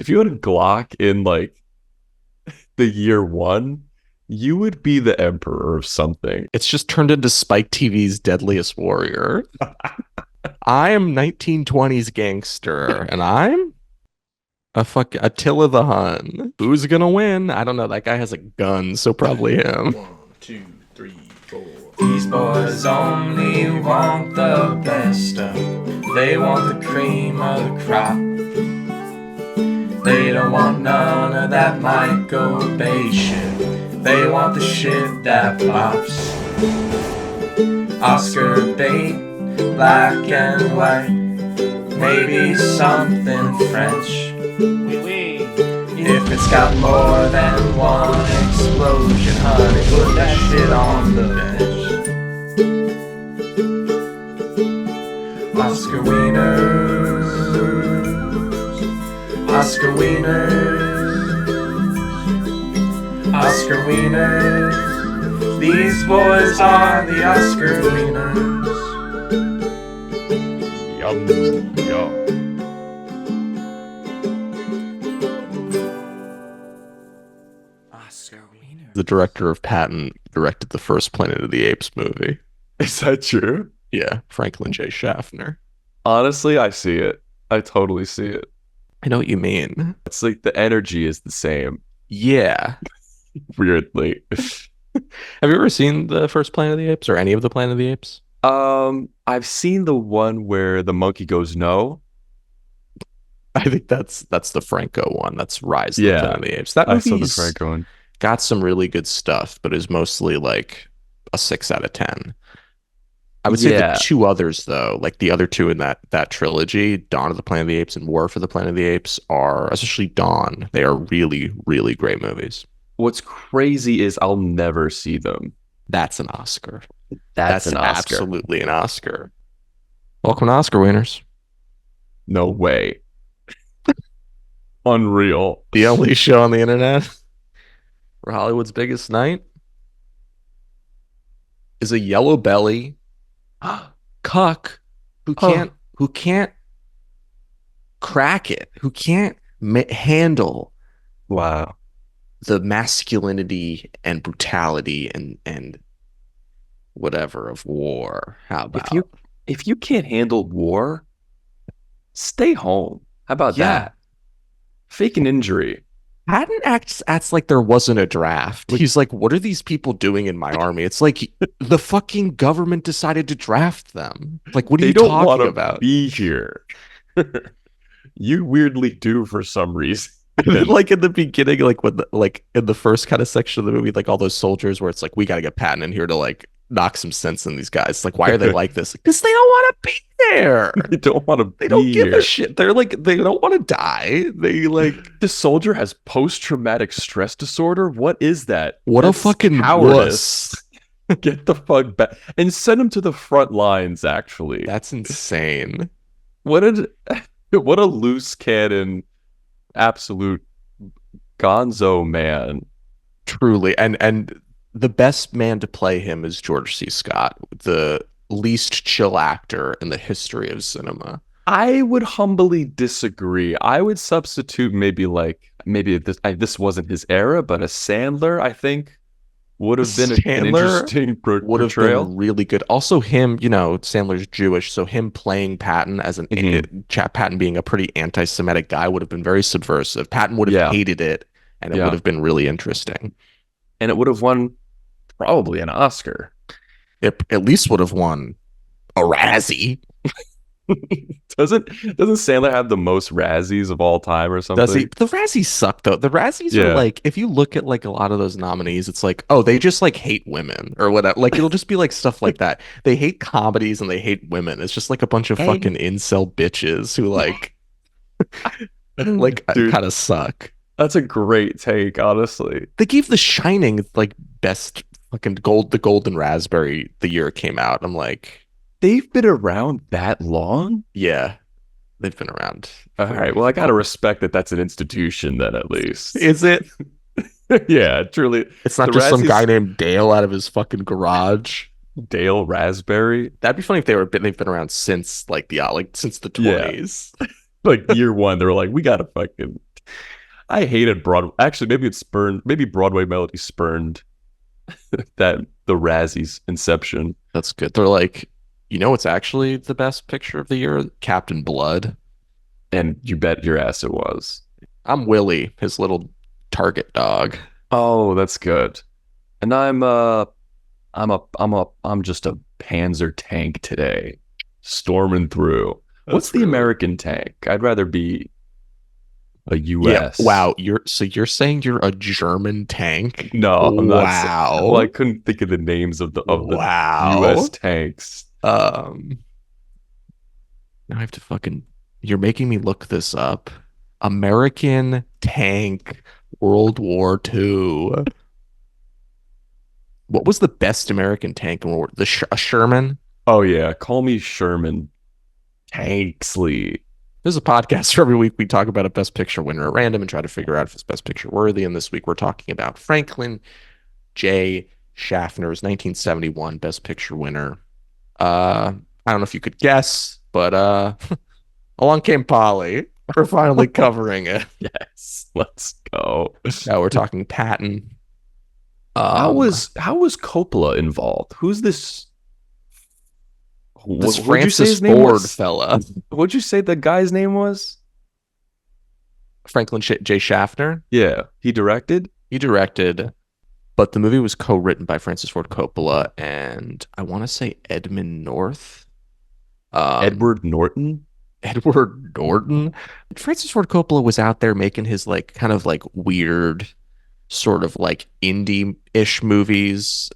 if you had a Glock in like the year one, you would be the emperor of something. It's just turned into Spike TV's Deadliest Warrior. I am 1920s gangster, and I'm Attila the Hun. Who's gonna win? I don't know. That guy has a gun, so probably him. 1, 2, 3, 4. These boys only want the best stuff. They want the cream of the crop. They don't want none of that Michael Bay shit. They want the shit that pops. Oscar bait, black and white. Maybe something French. If it's got more than one explosion, honey, put that shit on the bench. Oscar Wieners, Oscar Wieners, Oscar Wieners. These boys are the Oscar Wieners. Yum, yum. Oscar Wieners. The director of Patton directed the first Planet of the Apes movie. Is that true? Yeah, Franklin J. Schaffner. Honestly, I see it. I totally see it. I know what you mean. It's like the energy is the same, Yeah. weirdly. Have you ever seen the first Planet of the Apes or any of the Planet of the Apes? I've seen the one where the monkey goes no. I think that's the Franco one. That's Rise of the Yeah. Planet of the Apes. That I saw the movie's Franco one. got some really good stuff, but is mostly like a 6 out of 10. I would say Yeah. the two others, though, like the other two in that trilogy, Dawn of the Planet of the Apes and War for the Planet of the Apes, are, especially Dawn, they are really, really great movies. What's crazy is I'll never see them. That's an Oscar. That's an Oscar. Absolutely an Oscar. Welcome to Oscar winners. No way. Unreal. The only show on the internet for Hollywood's biggest night is a yellow belly cuck who can't crack it, who can't handle Wow. the masculinity and brutality and whatever of war. How about If you can't handle war, stay home. How about Yeah. that? Fake an injury. Patton acts like there wasn't a draft. He's like, what are these people doing in my army? It's like the fucking government decided to draft them. Like, what are They you don't talking want to about? be here. You weirdly do for some reason. Like in the beginning, like when like in the first kind of section of the movie, like all those soldiers where it's like, we got to get Patton in here to like knock some sense in these guys. Like, why are they like this? Because they don't want to be there. They don't want to They be don't give here. a shit. They're like, they don't want to die. They like, The soldier has post-traumatic stress disorder. What is that? what That's a fucking cowardice. wuss. Get the fuck back and send him to the front lines. Actually, That's insane. what a loose cannon, absolute gonzo man. Truly. And the best man to play him is George C. Scott, the least chill actor in the history of cinema. I would humbly disagree. I would substitute maybe this wasn't his era, but a Sandler I think would have been an Sandler interesting Would have portrayal. been really good. Also, him, Sandler's Jewish, so him playing Patton as an Patton being a pretty anti-Semitic guy would have been very subversive. Patton would have Yeah. hated it, and it Yeah. would have been really interesting. And it would have won probably an Oscar. It at least would have won a Razzie. Doesn't Sandler have the most Razzies of all time or something? Does he? The Razzies suck though. The Razzies Yeah. are like, if you look at like a lot of those nominees, it's like, oh, they just like hate women or whatever. Like it'll just be like stuff like that. They hate comedies and they hate women. It's just like a bunch of Hey. fucking incel bitches who like Dude. kind of suck. That's a great take, honestly. They gave The Shining like best fucking the Golden Raspberry the year it came out. I'm like, They've been around that long? yeah, they've been around. All right. Well, I gotta respect that that's an institution then at least. Is it? Yeah, truly. It's not The just some Razzies- guy named Dale out of his fucking garage. Dale Raspberry. That'd be funny if they've been around since like since the Yeah. 20s. Like year one, they were like, we gotta fucking I hated Broadway. Actually, maybe it spurned. Maybe Broadway Melody spurned that the Razzies Inception. That's good. They're like, you know what's actually the best picture of the year? Captain Blood. And you bet your ass it was. I'm Willie, his little target dog. Oh, that's good. And I'm just a Panzer tank today, storming through. What's the American tank? I'd rather be a Yeah. U.S. Wow. You're saying you're a German tank? No, I'm not. Wow. Well, I couldn't think of the names of the Wow. U.S. tanks. Now I have to fucking. You're making me look this up. American tank, World War II. What was the best American tank in World War? A Sherman? Oh yeah, call me Sherman Tanksley. There's a podcast where every week we talk about a Best Picture winner at random and try to figure out if it's Best Picture worthy. And this week we're talking about Franklin J. Schaffner's 1971 Best Picture winner. I don't know if you could guess, but along came Polly. We're finally covering it. Yes, let's go. Now we're talking Patton. How was Coppola involved? Who's this? This What'd you say Francis his name Ford was? fella? What'd you say the guy's name was? Franklin J. Schaffner. Yeah, he directed. He directed, but the movie was co-written by Francis Ford Coppola and I want to say Edmund North. Edward Norton. Edward Norton. Francis Ford Coppola was out there making his like kind of like weird sort of like indie-ish movies.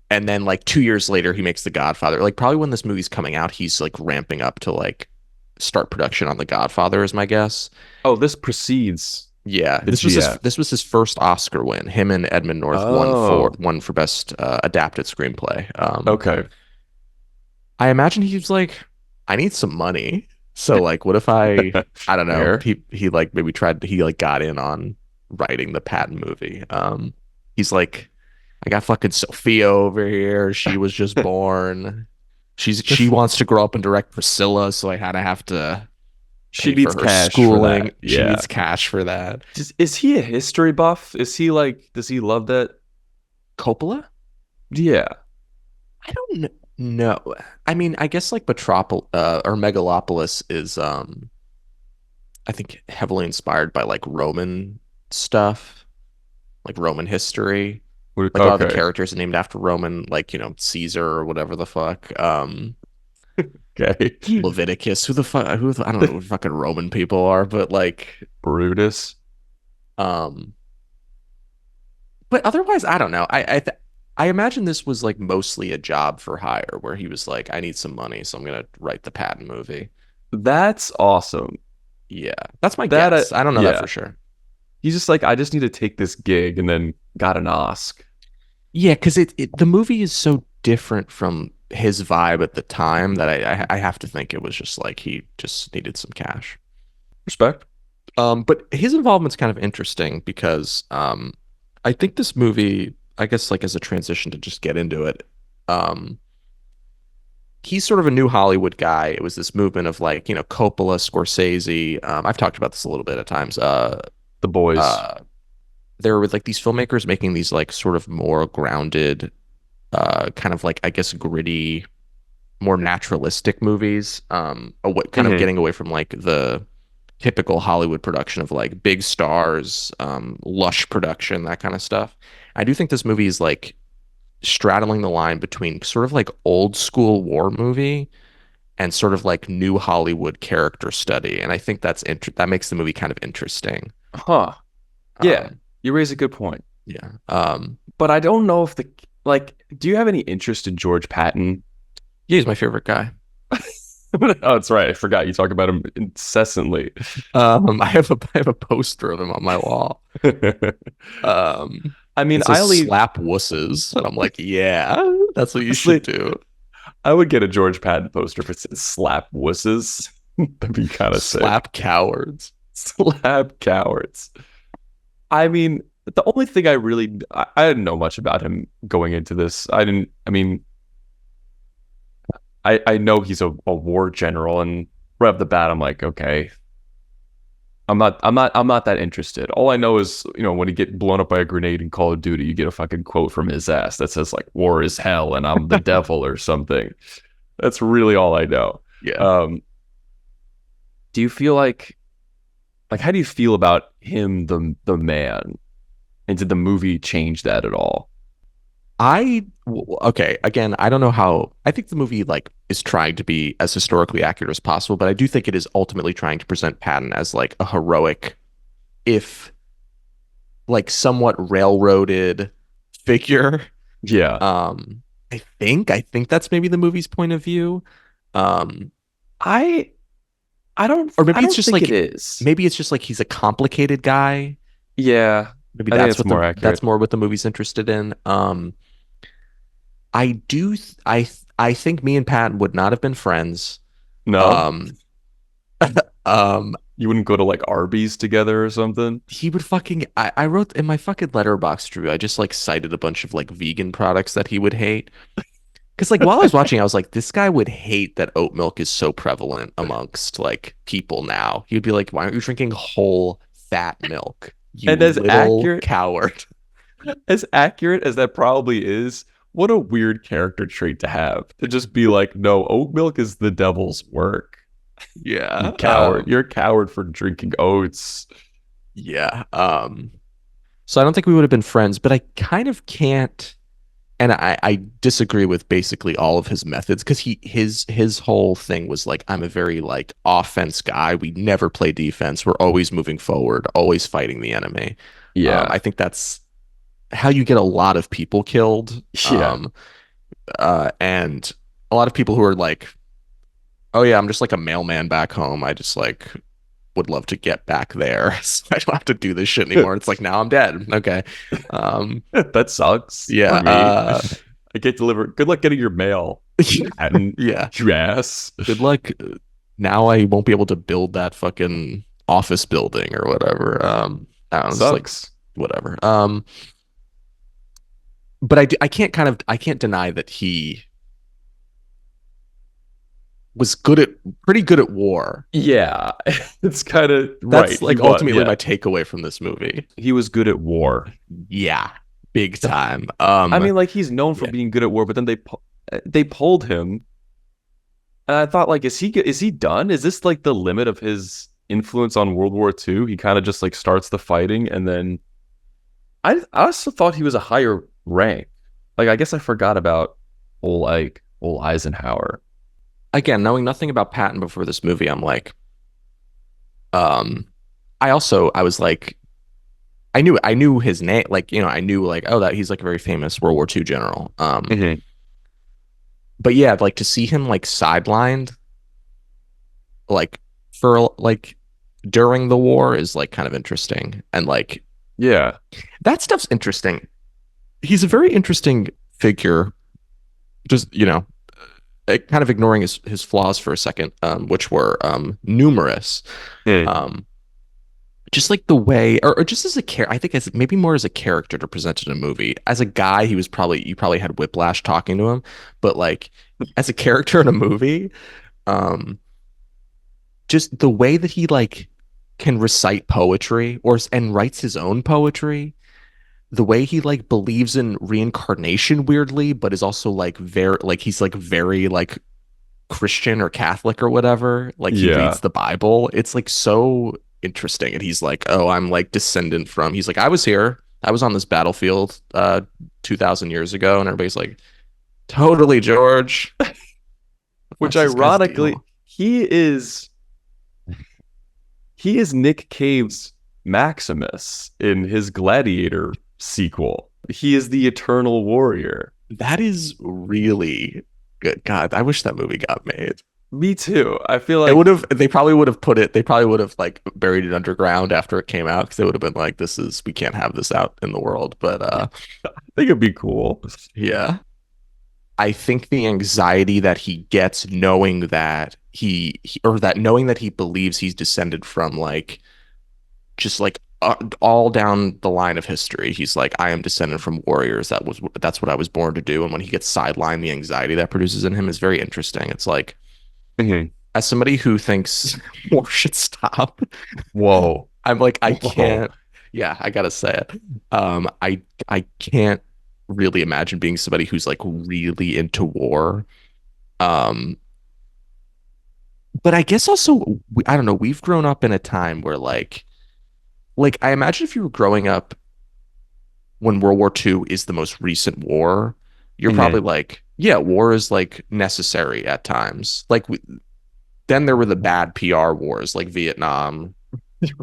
And then like 2 years later he makes The Godfather. Like probably when this movie's coming out, he's like ramping up to like start production on The Godfather is my guess. Oh, this precedes. Yeah, the this was GF. this was his first Oscar win. Him and Edmund North won for best adapted screenplay. Okay. I imagine he was like, I need some money. So like, what if I don't know. Fair. He like maybe he like got in on writing the Patton movie. He's like, I got fucking Sophia over here. She was just born. She wants to grow up and direct Priscilla, so I have to She pay needs for her cash schooling. for that. She Yeah. needs cash for that. Is he a history buff? Is he like? Does he love that? Coppola? Yeah. I don't know. I mean, I guess like or Megalopolis is I think heavily inspired by like Roman stuff, like Roman history. Like a lot of the characters are named after Roman, like, you know, Caesar or whatever the fuck. Okay. Leviticus. Who the fuck I don't know who fucking Roman people are, but like Brutus. but otherwise I don't know. I imagine this was like mostly a job for hire where he was like, I need some money, so I'm gonna write the Patton movie. That's awesome. Yeah, that's my guess. I don't know that yeah. for sure. He's just like, I just need to take this gig, and then got an Oscar. Yeah, because the movie is so different from his vibe at the time that I have to think it was just like he just needed some cash. Respect. But his involvement's kind of interesting because I think this movie, I guess like as a transition to just get into it, he's sort of a new Hollywood guy. It was this movement of like, you know, Coppola, Scorsese. I've talked about this a little bit at times. The boys. There were like these filmmakers making these like sort of more grounded, kind of like I guess gritty, more naturalistic movies. Kind of getting away from like the typical Hollywood production of like big stars, lush production, that kind of stuff. I do think this movie is like straddling the line between sort of like old school war movie and sort of like new Hollywood character study, and I think that makes the movie kind of interesting. Huh. Yeah. You raise a good point. Yeah. But I don't know if do you have any interest in George Patton? Yeah, he's my favorite guy. Oh, that's right. I forgot you talk about him incessantly. I have a poster of him on my wall. I mean, I slap wusses, and I'm like, yeah, that's what you should do. I would get a George Patton poster if it said slap wusses. That'd be kind of sick. Slap cowards. Slap cowards. I mean, the only thing I didn't know much about him going into this. I know he's a war general, and right off the bat, I'm like, okay, I'm not that interested. All I know is, when you get blown up by a grenade in Call of Duty, you get a fucking quote from his ass that says like "War is hell" and "I'm the devil" or something. That's really all I know. Yeah. Um, do you feel like how do you feel about him, the man, and did the movie change that at all? Okay, again, I don't know how. I think the movie like is trying to be as historically accurate as possible, but I do think it is ultimately trying to present Patton as like a heroic, if like somewhat railroaded figure. Yeah, Um, I think that's maybe the movie's point of view. Um, I I don't or I maybe it's don't just think it like is. maybe it's just like he's a complicated guy. Yeah, Maybe I think that's it's what more accurate. that's more what the movie's interested in. I do I think me and Pat would not have been friends. No, Um, um, you wouldn't go to like Arby's together or something. he would fucking I wrote in my fucking letterbox review, I just like cited a bunch of like vegan products that he would hate. Because like while I was watching, I was like, this guy would hate that oat milk is so prevalent amongst like people now. He'd be like, why aren't you drinking whole fat milk? You And as little accurate coward. as accurate as that probably is, what a weird character trait to have. To just be like, no, oat milk is the devil's work. You Yeah. coward. You're a coward for drinking oats. Yeah. So I don't think we would have been friends, but I kind of can't, and I disagree with basically all of his methods because his whole thing was like, I'm a very like offense guy. We never play defense. We're always moving forward, always fighting the enemy. Yeah. I think that's how you get a lot of people killed. Yeah. And a lot of people who are like, oh yeah, I'm just like a mailman back home. I just like would love to get back there so I don't have to do this shit anymore. It's like now I'm dead. Okay. Um, That sucks yeah. for me. I get delivered. Good luck getting your mail. And Yeah. you ass. Good luck. Now I won't be able to build that fucking office building or whatever. I don't know, it's like Sucks. whatever. But I can't deny that he was pretty good at war. Yeah. It's kind of That's right. He like was. ultimately Yeah. my takeaway from this movie. He was good at war. Yeah, big time. I mean, like he's known for Yeah. being good at war, but then they pulled him. And I thought, like, is he done? Is this like the limit of his influence on World War II? He kind of just like starts the fighting, and then I also thought he was a higher rank. Like, I guess I forgot about old Eisenhower. Again, knowing nothing about Patton before this movie, I'm like, um, I was like, I knew his name, like I knew like oh that he's like a very famous World War II general. Mhm. But yeah, like to see him like sidelined like for like during the war is like kind of interesting, and like Yeah, that stuff's interesting. He's a very interesting figure. Just kind of ignoring his flaws for a second, which were numerous. yeah, Um, just like the way, or just as a character, I think as maybe more as a character to present in a movie. As a guy, you probably had whiplash talking to him, but like as a character in a movie, um, just the way that he like can recite poetry and writes his own poetry, the way he like believes in reincarnation weirdly, but is also like he's like very like Christian or Catholic or whatever. Like he yeah. reads the Bible. It's like so interesting. And he's like, oh, I'm like descendant from. He's like, I was here. I was on this battlefield 2,000 years ago. And everybody's like, totally, George. Which What's this guy's ironically, deal? he is Nick Cave's Maximus in his Gladiator sequel. He is the Eternal Warrior. That is really good. God, I wish that movie got made. Me too. I feel It like would have. They probably would have put it. They probably would have like buried it underground after it came out because they would have been like, "This is we can't have this out in the world." But I think it'd be cool. yeah, I think the anxiety that he gets knowing that knowing that he believes he's descended from like just like all down the line of history. He's like, I am descended from warriors. That's what I was born to do. And when he gets sidelined, the anxiety that produces in him is very interesting. It's like Mhm. as somebody who thinks war should stop, Whoa. I'm like, I Whoa. can't. Yeah, I gotta say it. I can't really imagine being somebody who's like really into war. Um, but I guess also, I don't know. We've grown up in a time where like I imagine if you were growing up when World War II is the most recent war, you're probably Mhm. like, yeah, war is like necessary at times. Like then there were the bad PR wars like Vietnam,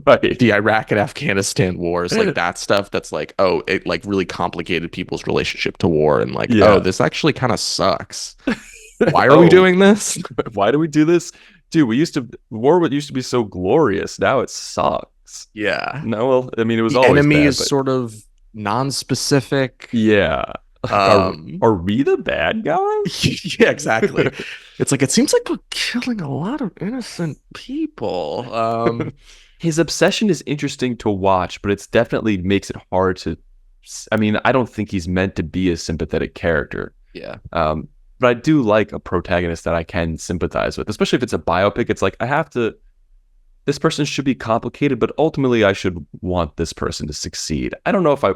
Right. the Iraq and Afghanistan wars, like that stuff that's like, oh, it like really complicated people's relationship to war and like, oh, Yeah. this actually kind of sucks. Why are we Oh, doing this? why do we do this? Dude, war used to be so glorious. Now it sucks. Yeah. No, well, I mean, it was The always enemy bad, is but sort of non-specific. yeah. Like, Um, are we the bad guys? yeah, exactly. It's like it seems like we're killing a lot of innocent people. His obsession is interesting to watch, but it's definitely makes it hard to. I mean, I don't think he's meant to be a sympathetic character. Yeah. But I do like a protagonist that I can sympathize with, especially if it's a biopic. It's like I have to. This person should be complicated, but ultimately I should want this person to succeed. I don't know if I. I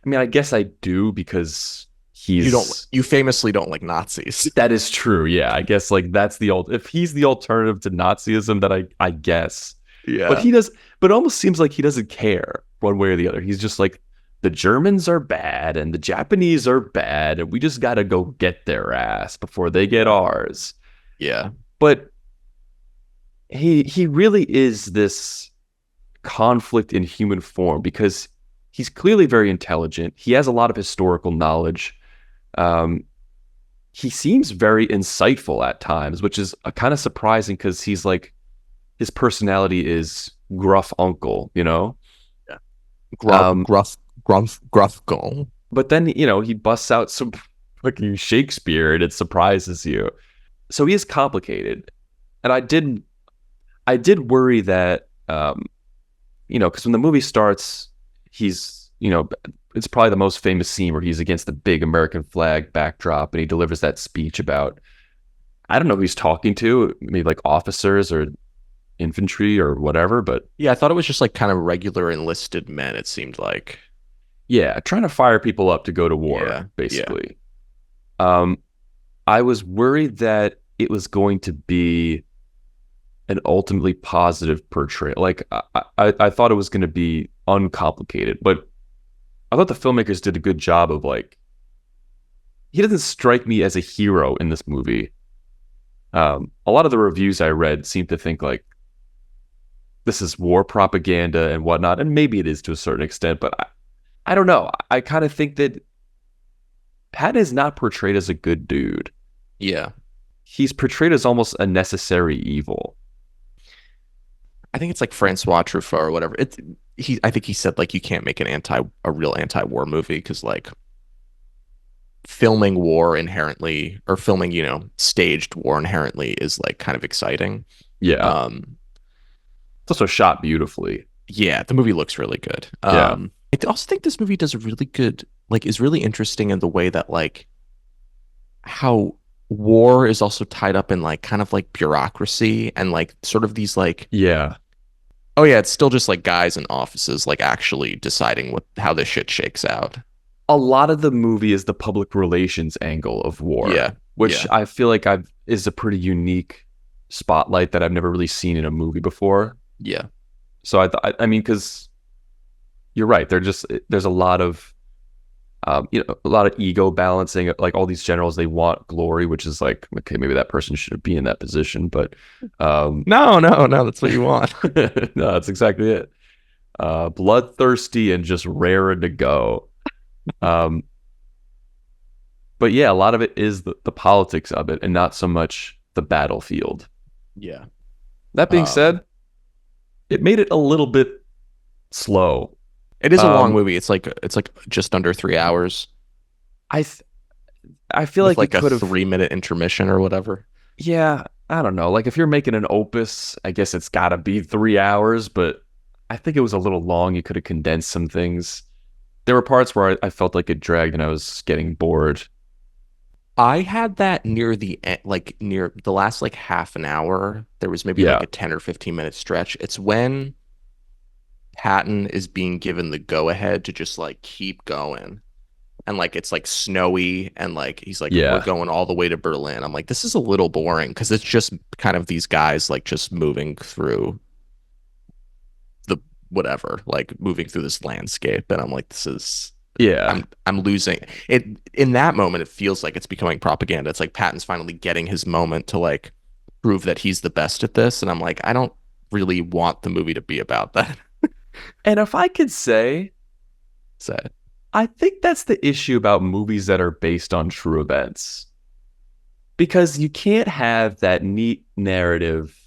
mean, I guess I do because he's. You famously don't like Nazis. That is true. Yeah, I guess like that's the old. If he's the alternative to Nazism, that I guess. But Yeah. he does. But it almost seems like he doesn't care one way or the other. He's just like the Germans are bad and the Japanese are bad, and we just got to go get their ass before they get ours. Yeah. But he really is this conflict in human form because he's clearly very intelligent. He has a lot of historical knowledge. Um, he seems very insightful at times, which is kind of surprising because he's like his personality is gruff uncle, you know. Yeah. Um, Gruff goal. but then he busts out some fucking Shakespeare and it surprises you. So he is complicated, and I did worry that because when the movie starts, he's it's probably the most famous scene where he's against the big American flag backdrop and he delivers that speech about I don't know who he's talking to, maybe like officers or infantry or whatever, but Yeah, I thought it was just like kind of regular enlisted men, it seemed like. yeah, trying to fire people up to go to war, Yeah. Yeah. basically. Um, I was worried that it was going to be an ultimately positive portrayal. Like I thought it was going to be uncomplicated, but I thought the filmmakers did a good job of like he doesn't strike me as a hero in this movie. A lot of the reviews I read seem to think like this is war propaganda and whatnot, and maybe it is to a certain extent, but I don't know. I kind of think that Patton is not portrayed as a good dude. Yeah. He's portrayed as almost a necessary evil. I think it's like Francois Truffaut or whatever. I think he said like you can't make a real anti-war movie because like filming war inherently or filming, staged war inherently is like kind of exciting. Yeah. Um, It's also shot beautifully. yeah, the movie looks really good. Yeah. I also think this movie does a really good, like, is really interesting in the way that like how war is also tied up in like kind of like bureaucracy and like sort of these like, Yeah. oh yeah, it's still just like guys in offices like actually deciding how this shit shakes out. A lot of the movie is the public relations angle of war, Yeah. which Yeah. I feel like is a pretty unique spotlight that I've never really seen in a movie before. Yeah. So I mean, because you're right, there's a lot of a lot of ego balancing. Like all these generals, they want glory, which is like, okay, maybe that person shouldn't be in that position, but No, that's what you want. no, that's exactly it. Bloodthirsty and just raring to go. Um, but yeah, a lot of it is the politics of it and not so much the battlefield. Yeah. That being said, it made it a little bit slow. It is a long movie. It's like just under 3 hours I feel with like like it a could have 3 minute intermission or whatever. Yeah, I don't know. Like if you're making an opus, I guess it's got to be 3 hours, but I think it was a little long. You could have condensed some things. There were parts where I felt like it dragged and I was getting bored. I had that near the end, like near the last like half an hour. There was maybe like Yeah, a 10 or 15-minute stretch. It's when Patton is being given the go ahead to just like keep going. And like it's like snowy and like he's like, we're yeah, going all the way to Berlin. I'm like, this is a little boring because it's just kind of these guys like just moving through the whatever, like moving through this landscape. And I'm like, this is yeah. I'm losing it in that moment. It feels like it's becoming propaganda. It's like Patton's finally getting his moment to like prove that he's the best at this. And I'm like, I don't really want the movie to be about that. And if I could say, So I think that's the issue about movies that are based on true events. Because you can't have that neat narrative.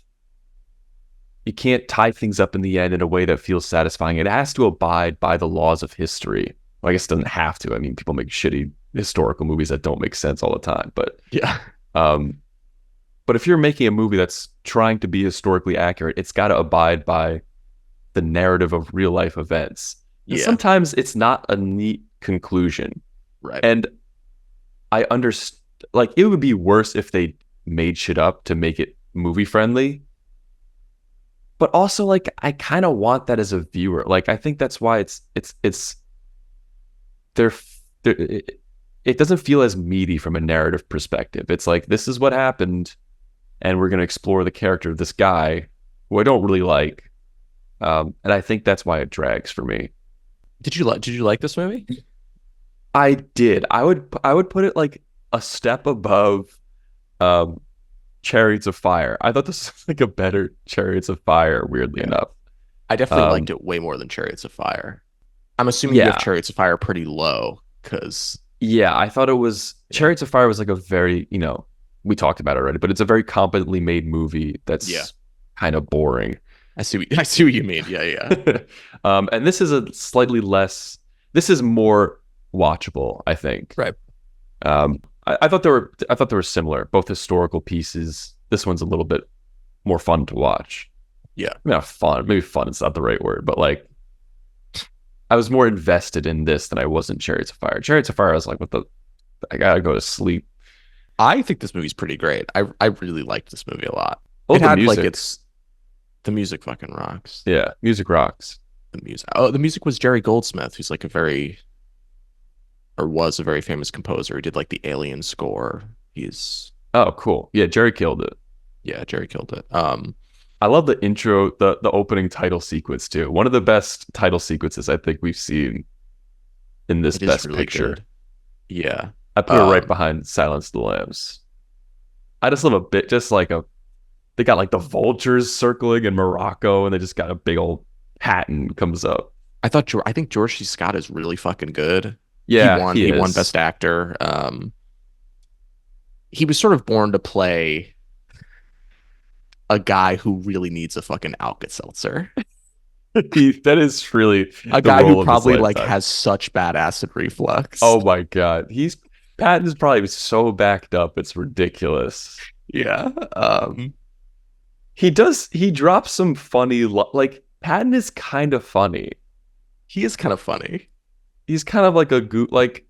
You can't tie things up in the end in a way that feels satisfying. It has to abide by the laws of history. Well, I guess it doesn't have to. I mean, people make shitty historical movies that don't make sense all the time. yeah, Um, but if you're making a movie that's trying to be historically accurate, it's got to abide by the narrative of real life events. And yeah, sometimes it's not a neat conclusion. right. And I understand, like, it would be worse if they made shit up to make it movie friendly. But also, like, I kind of want that as a viewer. Like, I think that's why they're, it doesn't feel as meaty from a narrative perspective. It's like, this is what happened, and we're going to explore the character of this guy who I don't really like. And I think that's why it drags for me. Did you like this movie? I did. I would put it like a step above um, Chariots of Fire. I thought this was like a better Chariots of Fire, weirdly Yeah. enough. I definitely liked Um, it way more than Chariots of Fire. I'm assuming you have yeah, Chariots of Fire pretty low because yeah. I thought it was yeah, Chariots of Fire was like a very, we talked about it already, but it's a very competently made movie yeah. that's kind of boring. I see what you mean. Yeah, yeah. And this is a slightly less. This is more watchable, I think. Right. I thought they were similar, both historical pieces. This one's a little bit more fun to watch. Yeah. I mean, not fun. Maybe fun is not the right word, but like I was more invested in this than I was in Chariots of Fire. Chariots of Fire, I was like, what the? I gotta go to sleep. I think this movie's pretty great. I really liked this movie a lot. Oh, It the had like music. its the music fucking rocks. Yeah, music rocks. The music. Oh, the music was Jerry Goldsmith, who's like a very or was a very famous composer. He did like the Alien score. He's Oh, cool. Yeah, Jerry killed it. yeah, Jerry killed it. I love the intro, the opening title sequence too. One of the best title sequences I think we've seen in this it is best really picture. good. Yeah. I put it right Um, behind Silence of the Lambs. I just love a bit, just like they got like the vultures circling in Morocco, and they just got a big old Patton comes up. I think George C. Scott is really fucking good. Yeah, he He won is. Best Actor. He was sort of born to play a guy who really needs a fucking Alka-Seltzer. That is really A the guy who role of his probably like lifetime. has such bad acid reflux. Oh my god, Patton's probably so backed up, it's ridiculous. Yeah. He drops some funny like Patton is kind of funny. He is kind of funny. He's kind of like a like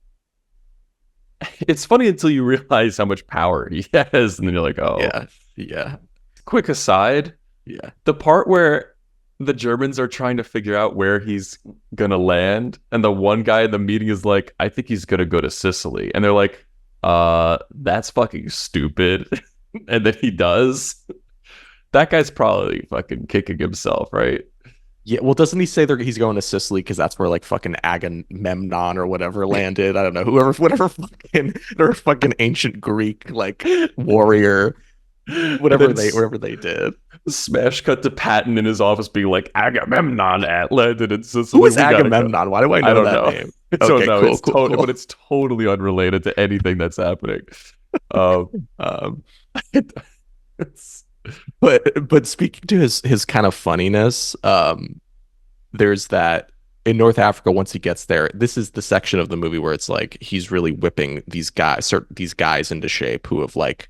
it's funny until you realize how much power he has, and then you're like, oh. Yeah. Yeah. Quick aside, Yeah. the part where the Germans are trying to figure out where he's gonna land, and the one guy in the meeting is like, I think he's gonna go to Sicily. And they're like, that's fucking stupid. And then he does. That guy's probably fucking kicking himself, right? Yeah, well, doesn't he say he's going to Sicily because that's where like fucking Agamemnon or whatever landed? I don't know, whatever fucking ancient Greek like warrior, And then whatever they did. smash cut to Patton in his office being like, Agamemnon at landed in Sicily. Who is We gotta go. Agamemnon? Why do I I know don't that know. name? I don't Okay, know. cool, It's cool, cool. but it's totally unrelated to anything that's happening. Um, Um, it's, but speaking to his kind of funniness, there's that in North Africa once he gets there. This is the section of the movie where it's like he's really whipping these guys into shape who have like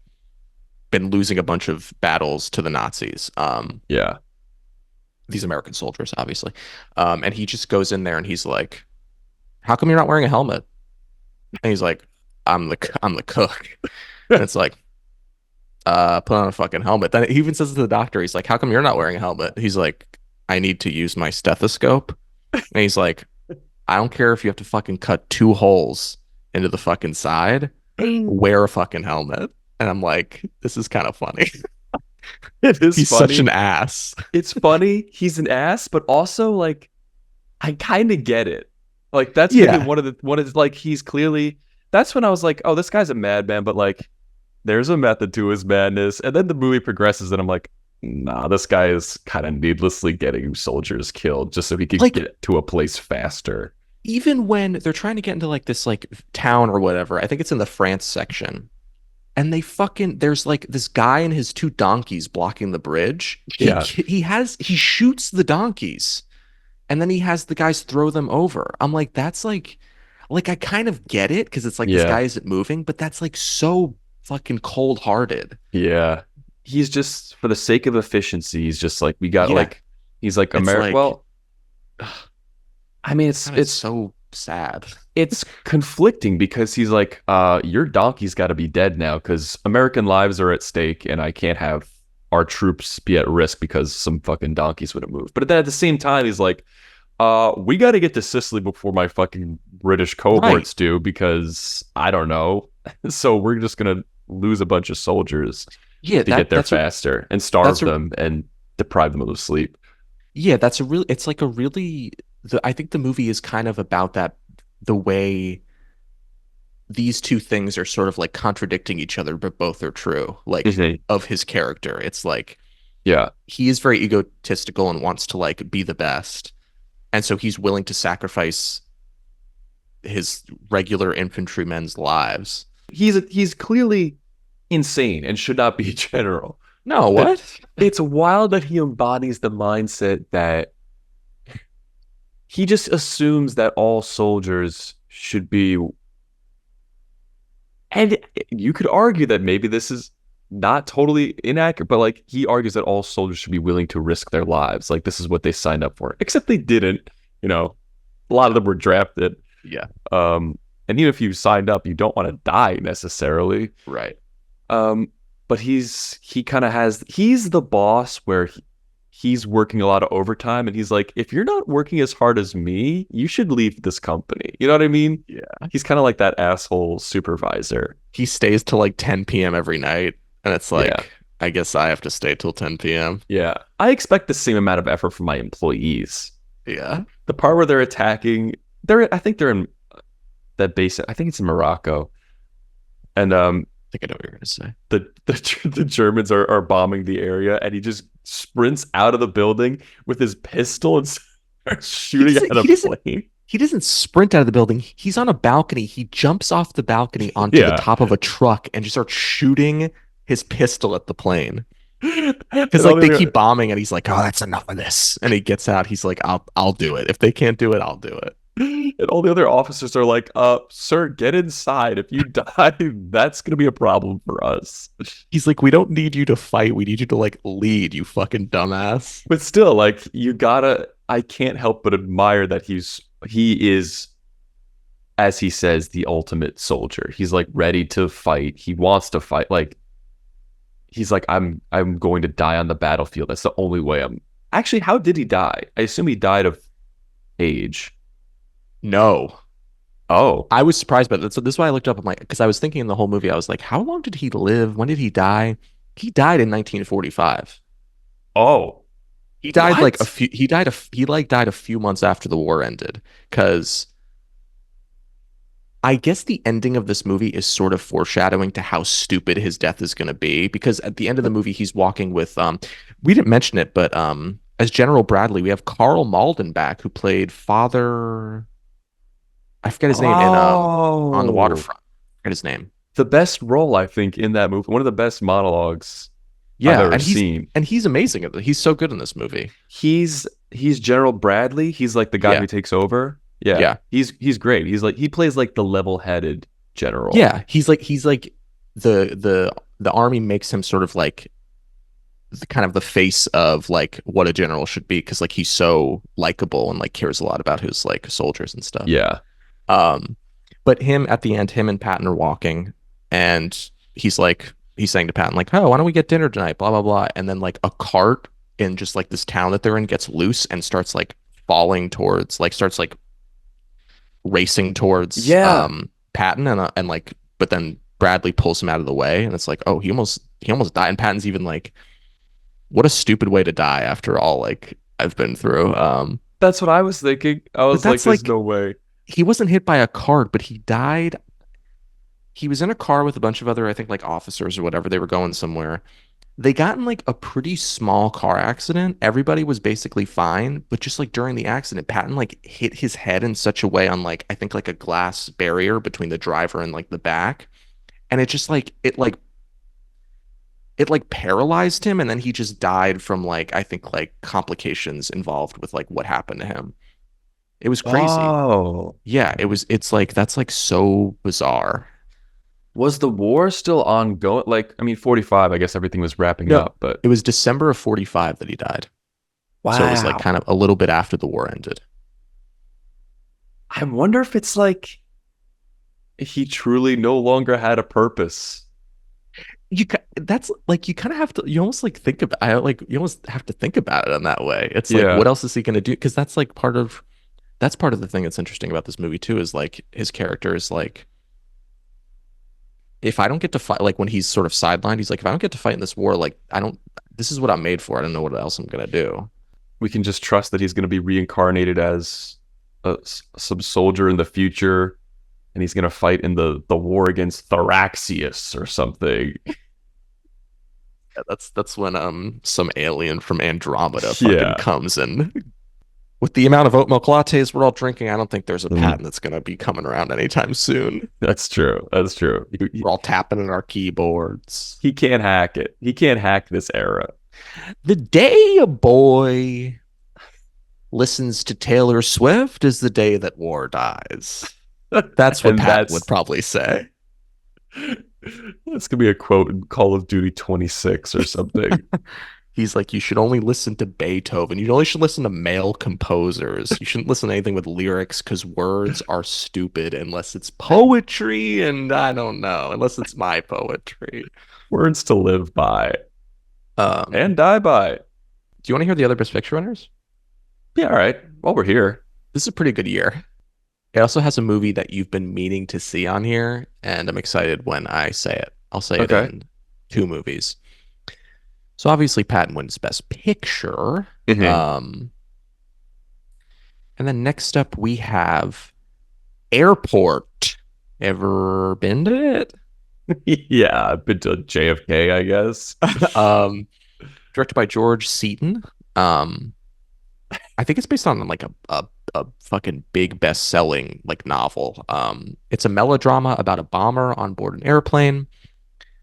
been losing a bunch of battles to the Nazis. yeah. These American soldiers, obviously. And he just goes in there and he's like, "How come you're not wearing a helmet?" And he's like, I'm the cook. And it's like, put on a fucking helmet. Then he even says to the doctor, he's like, how come you're not wearing a helmet? He's like, I need to use my stethoscope. And he's like, I don't care if you have to fucking cut 2 holes into the fucking side, wear a fucking helmet. And I'm like, this is kind of funny. It is He's funny. such an ass. It's funny. He's an ass, but also like I kind of get it. Like that's maybe Yeah. one of like he's clearly that's when I was like, oh, this guy's a madman, but like there's a method to his madness. And then the movie progresses and I'm like, nah, this guy is kind of needlessly getting soldiers killed just so he could Like, get to a place faster. even when they're trying to get into like this like town or whatever, I think it's in the France section. And they fucking there's like this guy and his 2 donkeys blocking the bridge. Yeah. He shoots the donkeys and then he has the guys throw them over. I'm like, that's like I kind of get it because it's like this Yeah. guy isn't moving, but that's like so fucking cold-hearted. Yeah. He's just for the sake of efficiency, he's just like we got Yeah. like he's like It's America. like Well, I mean it's so sad. it's conflicting because he's like, your donkey's got to be dead now because American lives are at stake and I can't have our troops be at risk because some fucking donkeys would have moved. But then at the same time, he's like, we got to get to Sicily before my fucking British cohorts do because I don't know. So we're just going to lose a bunch of soldiers Yeah, to get there faster and starve them and deprive them of sleep. yeah, that's a really it's like a really I think the movie is kind of about that the way these two things are sort of like contradicting each other, but both are true. Like Mhm. of his character. It's like Yeah. he is very egotistical and wants to like be the best. And so he's willing to sacrifice his regular infantrymen's lives. He's clearly insane and should not be a general. No, what? It's wild that he embodies the mindset that he just assumes that all soldiers should be. And you could argue that maybe this is not totally inaccurate, but like he argues that all soldiers should be willing to risk their lives. Like this is what they signed up for, except they didn't. You know, a lot of them were drafted. Yeah. And even if you signed up, you don't want to die necessarily. Right. But he kind of he's the boss where he's working a lot of overtime and he's like, if you're not working as hard as me, you should leave this company. You know what I mean? Yeah. He's kind of like that asshole supervisor. He stays till like 10 p.m. every night. And it's like, Yeah. I guess I have to stay till 10 p.m. Yeah. I expect the same amount of effort from my employees. Yeah. The part where they're attacking, I think they're in that base. I think it's in Morocco. And I think I know what you're gonna say. the Germans are bombing the area, and he just sprints out of the building with his pistol and starts shooting at a plane. He doesn't sprint out of the building. He's on a balcony. He jumps off the balcony onto the top of a truck and just starts shooting his pistol at the plane. Because like they keep bombing, and he's like, "Oh, that's enough of this." And he gets out. He's like, "I'll do it. If they can't do it, I'll do it." And all the other officers are like, sir, get inside. If you die, that's going to be a problem for us. He's like, we don't need you to fight. We need you to like lead, you fucking dumbass. But still, like, I can't help but admire that he is, as he says, the ultimate soldier. He's like ready to fight. He wants to fight. Like, he's like, I'm going to die on the battlefield. That's the only way Actually, how did he die? I assume he died of age. No. Oh. I was surprised by that. So this is why I looked up. I'm like, because I was thinking in the whole movie, I was like, how long did he live? When did he die? He died in 1945. Oh. He died What? he died a few months after the war ended. Because I guess the ending of this movie is sort of foreshadowing to how stupid his death is going to be. Because at the end of the movie, he's walking with we didn't mention it, but as General Bradley, we have Carl Malden back, who played Father. I forget his name in On the Waterfront. I forget his name. The best role, I think, in that movie. One of the best monologues I've ever seen. And he's amazing at it. He's so good in this movie. He's General Bradley. He's like the guy who takes over. Yeah. Yeah. He's great. He plays like the level-headed general. Yeah. He's like the army makes him sort of like the kind of the face of like what a general should be, because like he's so likable and like cares a lot about his like soldiers and stuff. Yeah. But him at the end, him and Patton are walking, and he's saying to Patton, like, oh, why don't we get dinner tonight? Blah, blah, blah. And then like a cart in just like this town that they're in gets loose and starts like falling towards, like starts like racing towards Yeah. Patton and like, but then Bradley pulls him out of the way, and it's like, oh, he almost died. And Patton's even like, what a stupid way to die after all like I've been through. That's what I was thinking. I But was like, that's there's like no way. he wasn't hit by a cart, but he died. He was in a car with a bunch of other, I think, like officers or whatever. They were going somewhere. They got in like a pretty small car accident. Everybody was basically fine, but just like during the accident, Patton like hit his head in such a way on like I think like a glass barrier between the driver and like the back, and it just like it like paralyzed him, and then he just died from like I think like complications involved with like what happened to him. It was crazy. Oh. Yeah, it's like that's like so bizarre. Was the war still ongoing? Like, I mean, 45, I guess everything was wrapping No, up, but it was December of 45 that he died. So it was like wow. kind of a little bit after the war ended. I wonder if it's like he truly no longer had a purpose. That's like you kind of have to you almost like think about I like you almost have to think about it in that way. It's like Yeah. what else is he going to do? Because that's part of the thing that's interesting about this movie too is like his character is like if I don't get to fight like when he's sort of sidelined, he's like if I don't get to fight in this war, like I don't this is what I'm made for. I don't know what else I'm going to do. We can just trust that he's going to be reincarnated as some soldier in the future, and he's going to fight in the war against Thraxius or something. Yeah, that's when some alien from Andromeda fucking Yeah. comes and with the amount of oat milk lattes we're all drinking, I don't think there's a Mm. patent that's going to be coming around anytime soon. That's true. That's true. We're all tapping in our keyboards. He can't hack it. He can't hack this era. The day a boy listens to Taylor Swift is the day that war dies. That's what And Patton would probably say. That's gonna be a quote in Call of Duty 26 or something. He's like, you should only listen to Beethoven. You only should listen to male composers. You shouldn't listen to anything with lyrics because words are stupid unless it's poetry, and I don't know, unless it's my poetry. Words to live by Do and die by. you want to hear the other Best Picture winners? Yeah, all right. While we're here, This is a pretty good year. It also has a movie that you've been meaning to see on here, and I'm excited when I say it. I'll say it Okay. in two movies. So obviously Patton wins Best Picture. Mhm. And then next up we have Airport. Ever been to it? Yeah, I've been to JFK, I guess. Directed by George Seaton. I think it's based on like a fucking big best-selling like novel. It's a melodrama about a bomber on board an airplane,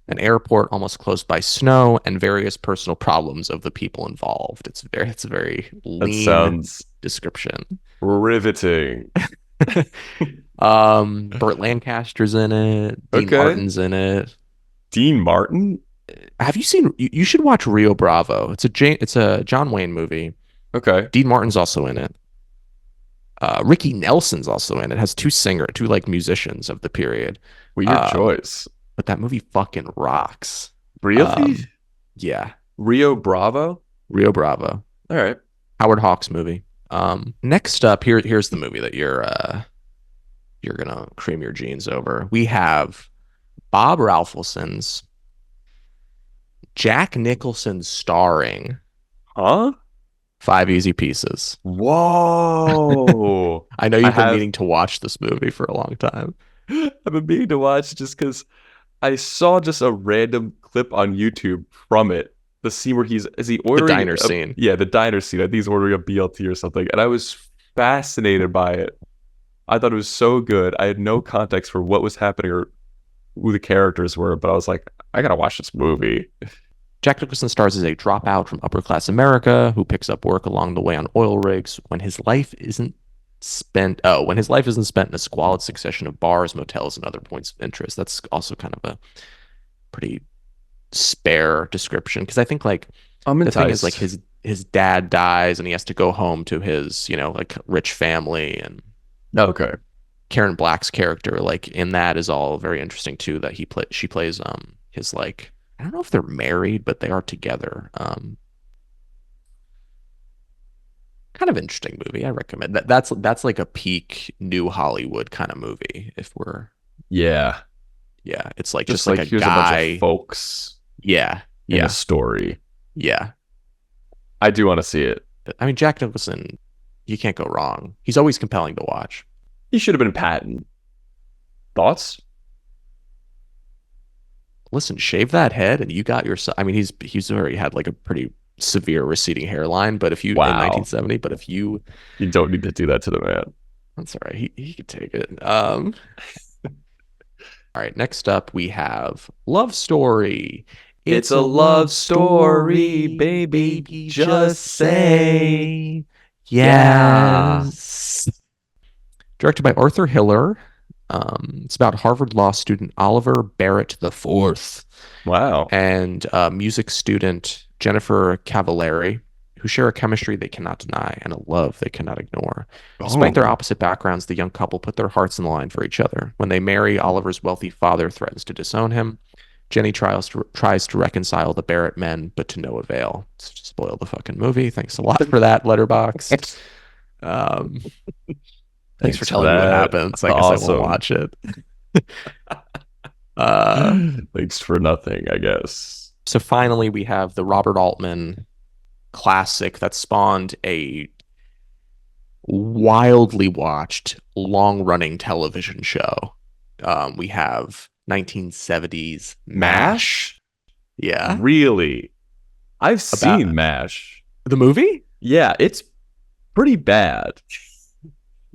an airport almost closed by snow, and various personal problems of the people involved. It's a very That lean sounds description. riveting. Burt Lancaster's in it. Dean Okay. Martin's in it. Dean Martin? Have you seen? You should watch Rio Bravo. It's a John Wayne movie. Okay. Dean Martin's also in it. Ricky Nelson's also in it. It has two like musicians of the period. Weird choice. But that movie fucking rocks. Really? Yeah, Rio Bravo? Rio Bravo. All right. Howard Hawks movie. Next up, here's the movie that you're gonna cream your jeans over. We have Bob Ralphelson's Jack Nicholson starring Huh? Five Easy Pieces. Whoa. I know you've been have- meaning to watch this movie for a long time. I've been meaning to watch just because I saw just a random clip on YouTube from it. The scene where is he ordering diner scene. Yeah, the diner scene. I think he's ordering a BLT or something, and I was fascinated by it. I thought it was so good. I had no context for what was happening or who the characters were, but I was like, I gotta watch this movie. Jack Nicholson stars as a dropout from upper class America who picks up work along the way on oil rigs when his life isn't spent in a squalid succession of bars, motels, and other points of interest. That's also kind of a pretty spare description because I think like I'm the enticed. thing is like his dad dies and he has to go home to his like rich family and Okay. Karen Black's character, like in that, is all very interesting too. That she plays his like, I don't know if they're married, but they are together. Kind of interesting movie. I recommend that. That's like a peak new Hollywood kind of movie. If we're Yeah. Yeah, it's like Just just like like a here's a bunch of guy. folks Yeah, in a yeah, story. yeah. I do want to see it. I mean, Jack Nicholson, you can't go wrong. He's always compelling to watch. He should have been Patton. Thoughts? Listen, shave that head, and you got yourself. I mean, he's already had like a pretty severe receding hairline, but if you in Wow. 1970, but if you, You don't need to do that to the man. that's all right. He could take it. All right. Next up, we have Love Story. It's a love story, baby, just say yes. Directed by Arthur Hiller. It's about Harvard law student Oliver Barrett IV Wow. and music student Jennifer Cavallari, who share a chemistry they cannot deny and a love they cannot ignore. Despite their opposite backgrounds, the young couple put their hearts on the line for each other. When they marry, Oliver's wealthy father threatens to disown him. Jenny tries to reconcile the Barrett men, but to no avail. Spoil the fucking movie. Thanks a lot for that, Letterboxd. Thanks for telling me what happens. I guess I won't watch it. Thanks for nothing, I guess. So finally, we have the Robert Altman classic that spawned a wildly watched, long-running television show. We have 1970s MASH. Yeah. Really? I've seen MASH. The movie? Yeah, it's pretty bad.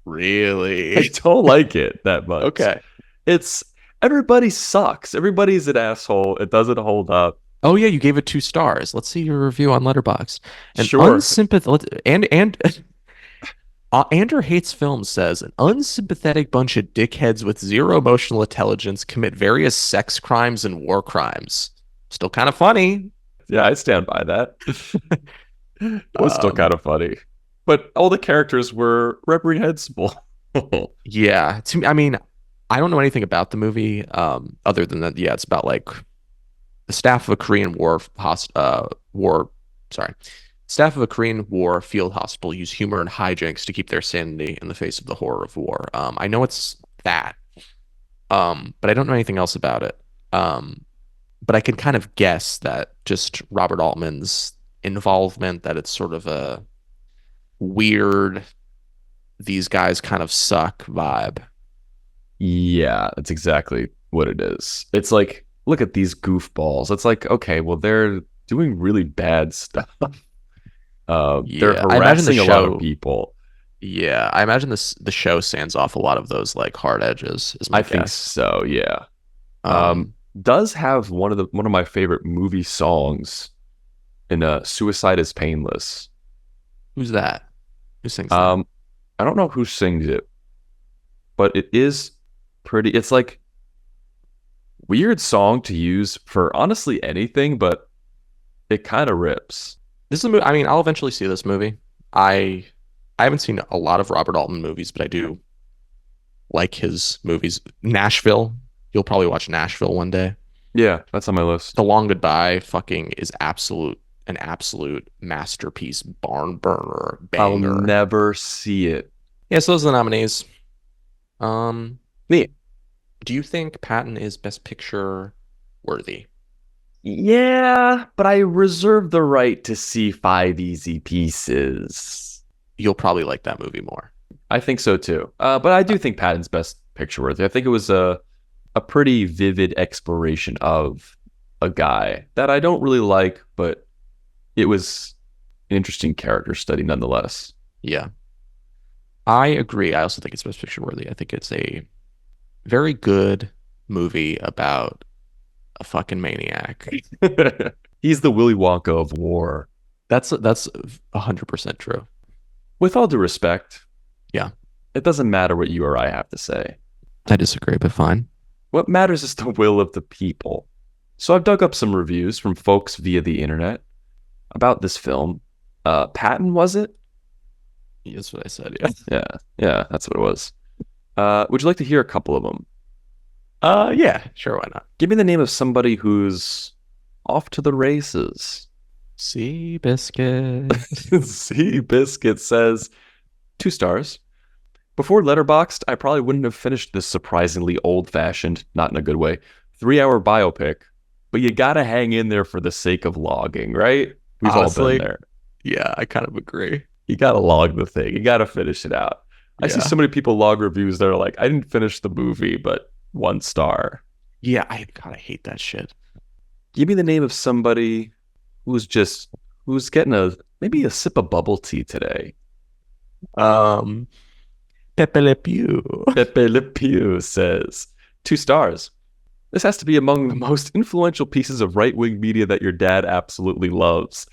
Really? I don't like it that much. Okay. It's everybody sucks. Everybody's an asshole. It doesn't hold up. Oh yeah, you gave it 2 stars. Let's see your review on Letterboxd. Sure. Andrew Hates Films says an unsympathetic bunch of dickheads with zero emotional intelligence commit various sex crimes and war crimes. Still kind of funny. Yeah, I stand by that. It was still kind of funny. But all the characters were reprehensible. Yeah. To me, I mean, I don't know anything about the movie other than that. Yeah, it's about like the staff of a Korean staff of a Korean War field hospital use humor and hijinks to keep their sanity in the face of the horror of war. I know it's that, but I don't know anything else about it. But I can kind of guess that just Robert Altman's involvement, that it's sort of a weird, these guys kind of suck vibe. Yeah, that's exactly what it is. It's like, look at these goofballs. It's like, okay, well, they're doing really bad stuff. They're harassing a lot of people. Yeah, I imagine the show sands off a lot of those like hard edges. Is my I guess. think so. Yeah. Does have one of my favorite movie songs in "Suicide Is Painless." Who's that? Who sings that? I don't know who sings it, but it is pretty. It's like weird song to use for honestly anything, but it kind of rips. This is a movie. I mean, I'll eventually see this movie. I haven't seen a lot of Robert Altman movies, but I do like his movies. Nashville. You'll probably watch Nashville one day. Yeah, that's on my list. The Long Goodbye fucking is an absolute masterpiece, barn burner, banger. I'll never see it. Yeah, so those are the nominees. Neat. Do you think Patton is Best Picture worthy? Yeah, but I reserve the right to see 5 easy pieces. You'll probably like that movie more. I think so too. But I do think Patton's Best Picture worthy. I think it was a pretty vivid exploration of a guy that I don't really like, but it was an interesting character study nonetheless. Yeah. I agree. I also think it's Best Picture worthy. I think it's a very good movie about a fucking maniac. He's the Willy Wonka of war. That's 100% true. With all due respect, yeah, it doesn't matter what you or I have to say. I disagree, but fine. What matters is the will of the people. So I've dug up some reviews from folks via the internet about this film. Patton, was it? That's what I said, Yeah, that's what it was. Would you like to hear a couple of them? Yeah, sure, why not? Give me the name of somebody who's off to the races. Seabiscuit. Seabiscuit says 2 stars. Before Letterboxd, I probably wouldn't have finished this surprisingly old-fashioned, not in a good way, 3-hour biopic. But you gotta hang in there for the sake of logging, right? We've all Honestly, been there. yeah, I kind of agree. You gotta log the thing. You gotta finish it out. I see Yeah. so many people log reviews that are like, I didn't finish the movie, but 1 star. Yeah, I hate that shit. Give me the name of somebody who's getting maybe a sip of bubble tea today. Pepe Le Pew. Pepe Le Pew says 2 stars. This has to be among the most influential pieces of right-wing media that your dad absolutely loves.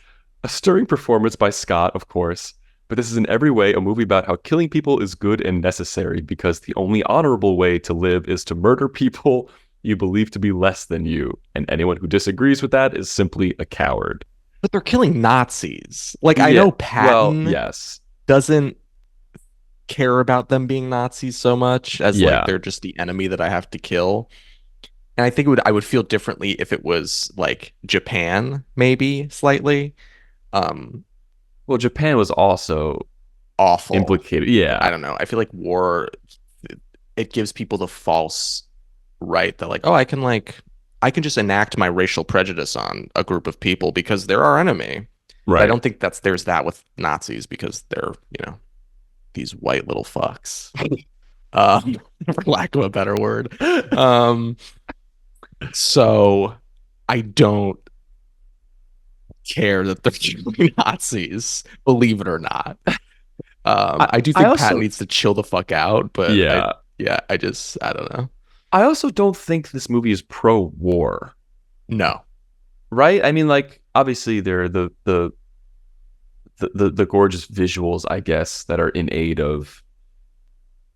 A stirring performance by Scott, of course, but this is in every way a movie about how killing people is good and necessary because the only honorable way to live is to murder people you believe to be less than you, and anyone who disagrees with that is simply a coward. But they're killing Nazis. Like, I know Patton yes. doesn't care about them being Nazis so much as Yeah. like they're just the enemy that I have to kill. And I think I would feel differently if it was like Japan, maybe slightly. Well, Japan was also Awful. implicated. Yeah. I don't know. I feel like war, it gives people the false right that like, oh, I can just enact my racial prejudice on a group of people because they're our enemy. Right. But I don't think there's that with Nazis because they're, these white little fucks. For lack of a better word. So I don't care that they're killing Nazis, believe it or not. I do think Pat needs to chill the fuck out, but yeah, I don't know. I also don't think this movie is pro-war. No. Right? I mean, like, obviously there are the gorgeous visuals, I guess, that are in aid of,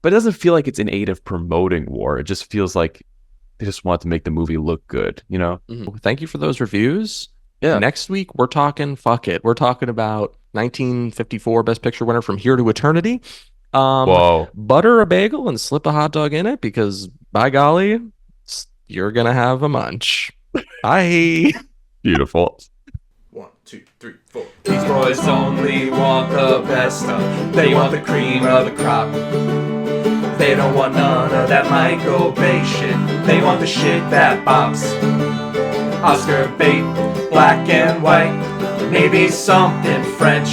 but it doesn't feel like it's in aid of promoting war. It just feels like they just want to make the movie look good, you know? Mm-hmm. Thank you for those reviews. Yeah. Next week, we're talking, fuck it. We're talking about 1954 Best Picture winner From Here to Eternity. Whoa. Butter a bagel and slip a hot dog in it because, by golly, you're going to have a munch. Bye. Beautiful. 1, 2, 3, 4. These boys only want the best stuff. They want the cream of the crop. They don't want none of that Michael Bay shit. They want the shit that bops. Oscar bait, black and white, maybe something French.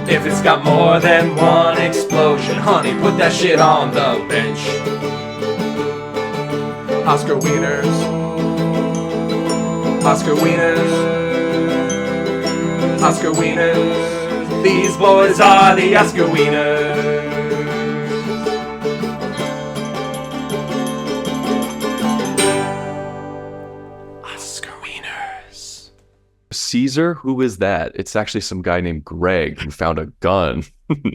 If it's got more than one explosion, honey, put that shit on the bench. Oscar Wieners, Oscar Wieners, Oscar Wieners. These boys are the Oscar Wieners. Caesar? Who is that? It's actually some guy named Greg who found a gun.